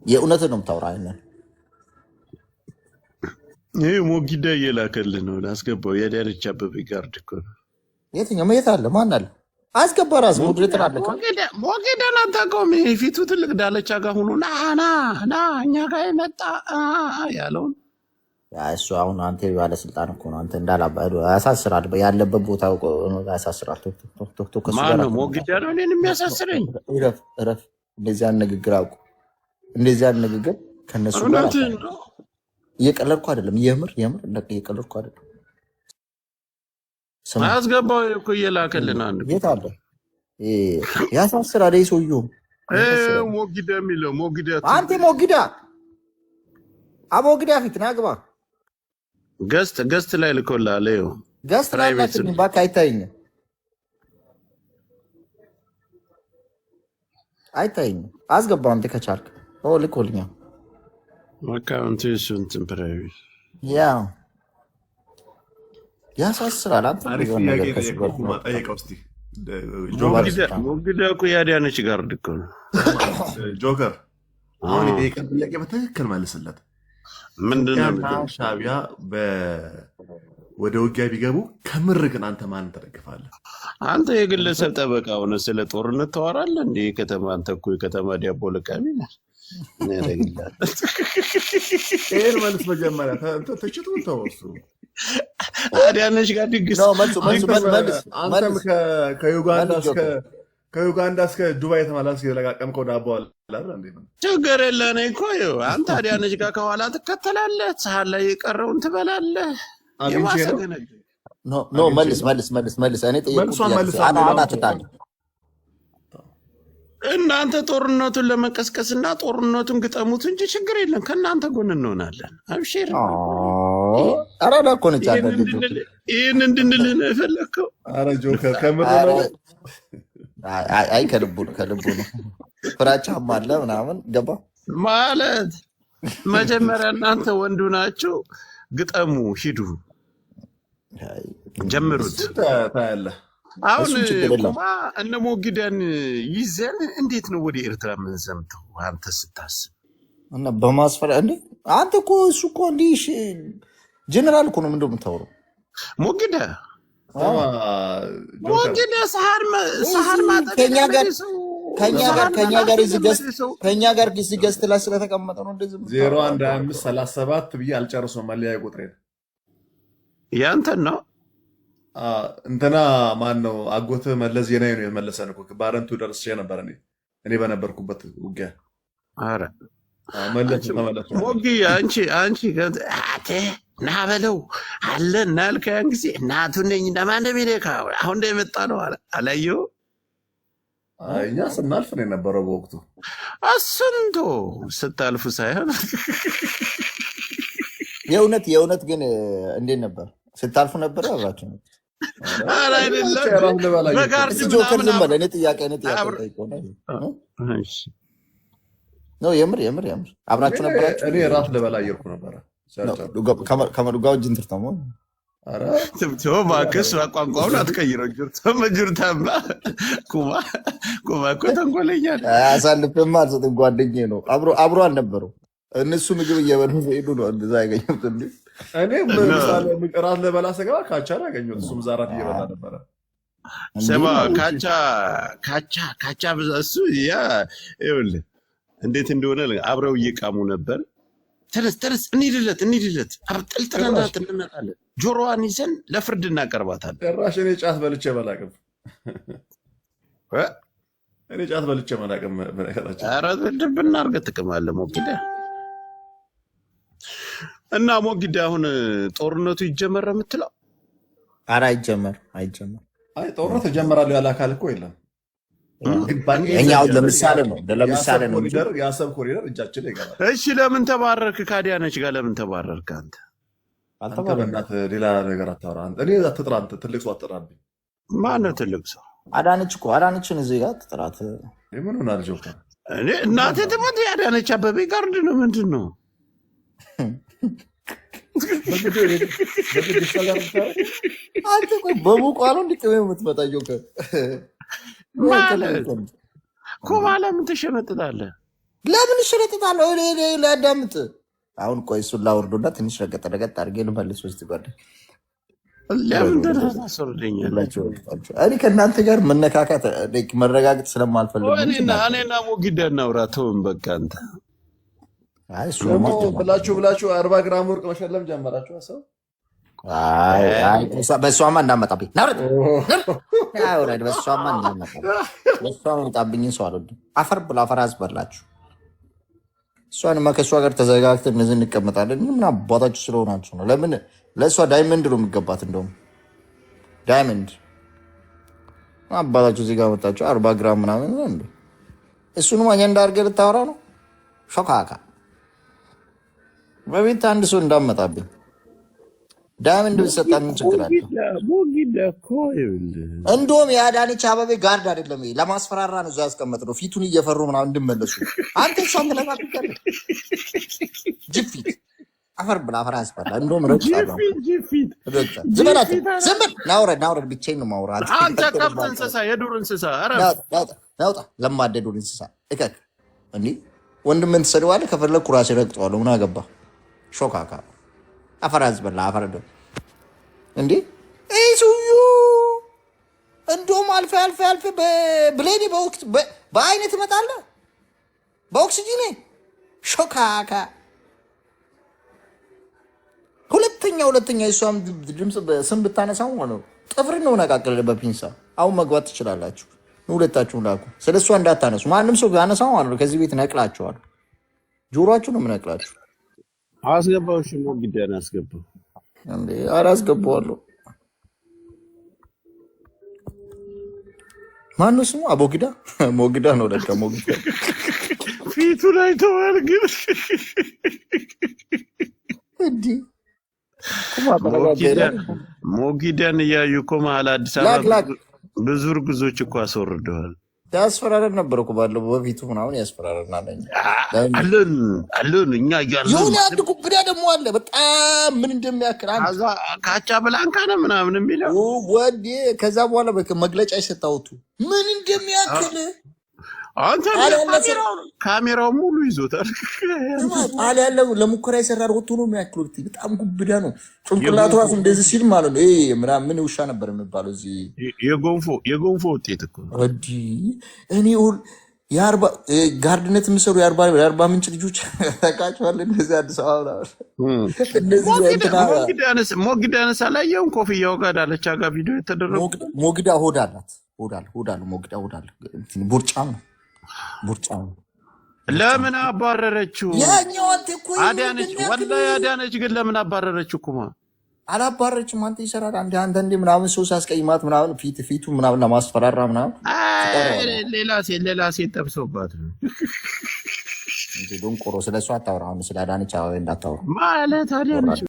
የእውነትን ነው የምታወራ አይደል? ይሄ ሞጊዳ እየላከልህ ነው ላስገባው። የዳነች አበበ ጋርድ እኮ ነው። የትኛው መየት አለ? ማን አለ? አስገባ ራስ ሞዴሬተር አለ። ሞጊዳን አታውቀውም? ፊቱ ትልቅ ዳለቻ ጋር ሆኖ ና እኛ ጋር የመጣ ያለውን እሱ አሁን አንተ ባለስልጣን እኮ ነው። አንተ እንዳላባዶ ያሳስራል። ያለበት ቦታ ያሳስራል። ቶክ ማን ነው ሞጊዳ ነው እኔን የሚያሳስረኝ? እረፍ። እንደዚያ ንግግር አውቁ። እንደዚያ ንግግር ከነሱ ጋር እየቀለድኩ አይደለም። የምር እየቀለድኩ አይደለም። አስገባው እኮ እየላከልን አንድ የት አለ? ያሳስራል። ሰውዬው ሞጊዳ የሚለው ሞጊዳ አንተ ሞጊዳ አቦጊዳ ፊት ና ግባ። ገስት ላይ ልኮልሃል። ይኸው ገስት ላይ ልኮልኝ እባክህ አይታየኝም። አስገባው አንተ ከቻልክ ልኮልኛል። አካውንት እሱን ፕራይቬት ያሳስራል። አንተ ሞጊዳ እኮ ያዳነች ጋርድ እኮ ነው። ጆከር አሁን የጠየቀን ጥያቄ በትክክል መልስለት። ምንድነው ሻዕቢያ ወደ ውጊያ ቢገቡ ከምር ግን አንተ ማንን ትደግፋለህ? አንተ የግለሰብ ጠበቃ ሆነ ስለ ጦርነት ታወራለህ እንዴ? ከተማ አንተ እኮ የከተማ ዲያቦ ለቃሚ ነህ። ይሄን መልስ መጀመሪያ ትችቱን ተወሱ። አዳነች ጋር ድግስ አንተም ከዩጋንዳ እስከ ዱባይ የተመላስ የለቃቀምከው ዳቦ አለ እንዴ? ችግር የለን እኮ አንተ አዳነች ጋር ከኋላ ትከተላለህ፣ ሰሃን ላይ የቀረውን ትበላለህ። መልስ። እኔ ጠየቁ። እናንተ ጦርነቱን ለመቀስቀስና ጦርነቱን ግጠሙት እንጂ ችግር የለም፣ ከእናንተ ጎን እንሆናለን። አብሽር። አራዳ እኮ ነች። ይህን እንድንልህ ነው የፈለግከው? ኧረ ጆከር ከምር ነው። አይ ከልቡ ነው። ፍራቻም አለ ምናምን ገባ ማለት መጀመሪያ እናንተ ወንዱ ናችሁ፣ ግጠሙ፣ ሂዱ፣ ጀምሩት። ታያለህ። አሁን ኩማ እነ ሞጊዳን ይዘን እንዴት ነው ወደ ኤርትራ የምንዘምተው? አንተ ስታስብ እና በማስፈራ እንዴ? አንተ እኮ እሱ እኮ እንዲህ ጀነራል እኮ ነው። ምንድነው የምታወራው? ሞጊዳ ሰሃር ማጠቅ ከኛ ጋር እዚህ ገዝት ላይ ስለተቀመጠ ነው እንደዚህ 012537 ብዬ አልጨርሰውም። መለያ ቁጥሬ ያንተን ነው። እንትና ማን ነው? አጎትህ መለስ ዜናዊ ነው የመለሰን እኮ ባረንቱ ደርሼ ነበር እኔ በነበርኩበት ውጊያ። ኧረ መለስ ሞጊ አንቺ ና በለው አለ እና ያልከው ያን ጊዜ እናቱ ነኝ እንደማን እንደሚነካ አሁን እንደመጣ ነው አላየው። እኛ ስናልፍ ነው የነበረው በወቅቱ። አስንቶ ስታልፉ ሳይሆን የእውነት ግን እንዴት ነበር ስታልፉ ነበር? አብራችሁ ነው አይደለም? በጋርድ ጆከር ዝም በል። እኔ ጥያቄ ነው። የምር አብራችሁ ነበራችሁ? እኔ ራት ልበላ እየሄድኩ ነበረ ከመዱጋው ጅንትር ተሞ ማክስ ቋንቋውን አትቀይረው። ጅርታማ ኩማ እኮ ተንኮለኛ አሳልፍማ አልሰጥም። ጓደኛዬ ነው። አብሮ አልነበረው። እነሱ ምግብ እየበሉ ሄዱ ነው እንደዛ ያገኘሁት። እኔ ራት ልበላ ስገባ ካቻን ያገኘሁት። እሱም ዛራት እየበላ ነበረ። ስማ ካቻ ብዛ እሱ ይኸውልህ እንዴት እንደሆነ አብረው እየቃሙ ነበር። ተነስ እንሂድለት አብጠልጥለናት እንመጣለን። ጆሮዋን ይዘን ለፍርድ እናቀርባታለን። ጭራሽ እኔ ጫት በልቼ መላቅም ኧረ ድብና አድርገህ ጥቅም አለ ሞጊዳ እና ሞጊዳ አሁን ጦርነቱ ይጀመር የምትለው? ኧረ አይጀመር። ጦርነት እጀምራለሁ ያለ አካል እኮ የለም። እኛው ለምሳሌ ነው የአሰብ ኮሪደር እጃችን ላይ ይገባል። እሺ ለምን ተባረርክ? ከአዳነች ጋር ለምን ተባረርክ? አንተ በእናትህ ሌላ ነገር አታወራ። እኔ አትጥራ። አንተ ትልቅ ሰው አትጥራብኝ። ማነው ትልቅ ሰው? አዳነችን እዚህ ጋር ትጥራት። ምን ሆናል ጆከር? እኔ እናቴ ትሞት የአዳነች አበቤ ጋርድ ነው። ምንድን ነው አንተ? ቆይ በሙቋሉ እንዲቅም የምትመጣ ጆከር ማለት ኩማ ለምን ትሸመጥጣለህ? ለምን እሸረጥጣለሁ? ላዳምጥ። አሁን ቆይ እሱን ላወርዶና ትንሽ ረገጥ አድርጌ ልመልስ ውስጥ ጓደ ለምን ታስወርደኛለህ? እኔ ከእናንተ ጋር መነካካት መረጋገጥ ስለማልፈልግ እኔና ሞጊዳ እናውራ። ተውን በቃ አንተ ብላችሁ 40 ግራም ወርቅ መሸለም ጀመራችሁ። ሰው በእሷማ እንዳመጣብኝ በእሷማ እንዳመጣብኝ ሰው አልወድም። አፈር ብላ አፈር አዝበላችሁ። እሷንማ ከእሷ ጋር ተዘጋግተን እነዚህ እንቀመጣለን። ምን አባታችሁ ስለሆናችሁ ነው? ለምን ለእሷ ዳይመንድ ነው የሚገባት። እንደውም ዳይመንድ አባታችሁ እዚህ ጋር መጣችሁ 40 ግራም ምናምን እንደ እሱንም አጀንዳ አድርገህ ልታወራ ነው? ሾካካ በቤት አንድ ሰው እንዳመጣብኝ ዳይመንድ ብትሰጣን ችግር አለ? እንደውም የአዳነች አበቤ ጋርድ አይደለም ለማስፈራራ ነው እዛ ያስቀመጥነው፣ ፊቱን እየፈሩ ምናምን እንድመለሱ። አንተ እሷን ትለቃቅቀር ጅፊት አፈር ብላ አፈር ያስፈላ። እንደውም ዝም ናውረድ ብቻዬን ነው ማውራት። አንተ ከብት እንስሳ፣ የዱር እንስሳ ናውጣ ለማደ ዱር እንስሳ እከክ እንዲህ ወንድምን ትሰድባለህ። ከፈለግኩ ራሴ ረግጠዋለሁ። ምን አገባ? ሾካካ አፈር ያዝበላ አፈር እንዴ ሰውዬ። እንደውም አልፌ ብሌኒ በአይነት ትመጣለህ፣ በኦክሲጂኔ ሾካካ። ሁለተኛ የሷም ድምፅ ስም ብታነሳው ነው ጥፍርን ነው ነቃቅል በፒንሳ። አሁን መግባት ትችላላችሁ። ሁለታችሁም ላኩ። ስለ እሷ እንዳታነሱ። ማንም ሰው ያነሳው ማለት ነው ከዚህ ቤት ነቅላችኋል። ጆሮአችሁ ነው የምነቅላችሁ። አስገባው። እሺ ሞጊዳን አስገባው እንዴ? አላስገባዋለሁ። ማነው ስሙ? አቦጊዳ ሞጊዳ ነው ለካ። ሞጊዳ ፊቱ ላይ ተዋል። ግን እንዴ ሞጊዳን እያዩ እኮ መሀል አዲስ አበባ ብዙ እርጉዞች እኮ አስወርደዋል። ያስፈራረን ነበር እኮ ባለው በፊቱ ምናምን ያስፈራረናል። አለን እኛ እያልን የሆነ አንድ ጉብዳ ደግሞ አለ በጣም ምን እንደሚያክል ካቻ ብላንካ ነው ምናምን የሚለው ወዴ። ከዛ በኋላ መግለጫ የሰጣሁት ምን እንደሚያክል አንተ ካሜራው ሙሉ ይዞታል። ጣል ያለው ለሙከራ የሰራር ወጥቶ ነው የሚያክሉት። በጣም ጉብዳ ነው ጭንቅላቱ ራሱ እንደዚህ ሲል ማለት ነው። ምን ውሻ ነበር የሚባለው እዚህ የጎንፎ ውጤት እኮ ወዲ። እኔ ጋርድነት የሚሰሩ የአርባ ምንጭ ልጆች ታውቃቸዋለህ? እንደዚህ አዲስ አበባ ሞጊዳንስ አላየውም? ኮፍያው ጋር ዳለቻ ጋር ቪዲዮ የተደረገ ሞጊዳ ሆድ አላት። ሞጊዳ ሆድ አለ። ቡርጫም ነው። ለምን አባረረችው? አዳነች ወላሂ አዳነች። ግን ለምን አባረረችው? ኩማ አላባረረችም። አንተ ይሰራል አንዳንዴ ምናምን ሰው ሲያስቀይማት ምናምን ፊቱ ምናምን ለማስፈራራ ምናምን ሌላ ሴት ጠብሰውባት ነው እንጂ ዶንቆሮ። ስለሷ አታውራ። አሁን ስለ አዳነች አበቤ እንዳታውራ ማለት አዳነች